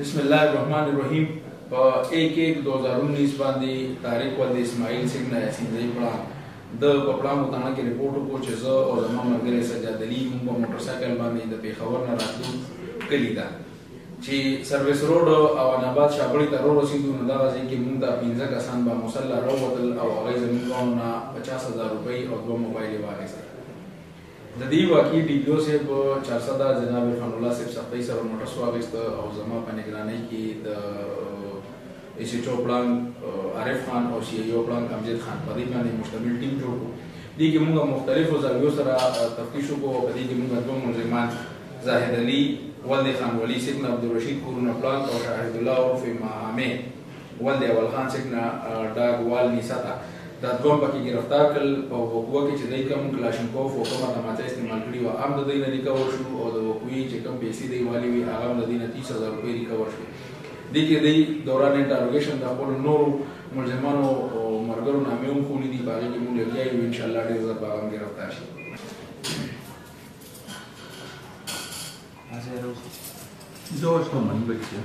بسم الله الرحمن الرحیم په 1/1/2019 باندې تاریخ ول اسماعیل سنگ نه سیندې پړه د پپړه متانه کې ریپورت کو چې زه او زما ملګری سجاد علي موږ په موټر سایکل باندې د پیښور نه راتلو کلی دا چې سرویس روډ او آباد شابړی ته ورسېدو نو دا ځکه چې موږ د 15 کسان به مصلی راووتل او هغه زموږونه 50000 روپۍ او 2 موبایل واغېستل. د دې واقعي ډیپیو صاحب چارسده جناب عرفان الله صاحب سختۍ سره موټر واغېسته او زما په نگرانۍ کې د ایس ایچ او پلان عارف خان او سی ای او پلان امجد خان په دې باندې مشتمل ټیم جوړ کړو. دې کې موږ مختلفو زاویو سره تفتیش وکړو. په دې کې موږ دوه ملزمان زاهد علي ولد خان ولی سیکنا عبدالرشید کورونه پلان او شاهد الله عرف محامه ولد اول خان سیکنا ډاګ وال نیساتا دا دوم پکې گرفتار کړل په وقوع کې چې دوی کوم کلاشینکوف او کومه دماغه استعمال کړي و هم د دوی نه ریکور شو او د وقوعي چې کوم پیسې دی والی وي هغه د دوی نه 30000 روپۍ ریکور شو. دې کې دوی دوران انټروګیشن د خپل نورو ملزمانو او مرګرو نامې هم خولي دي. په هغې کې موږ لګیا یو انشاءالله ډېر زر به هغه هم ګرفتار شي. George Norman Bechir.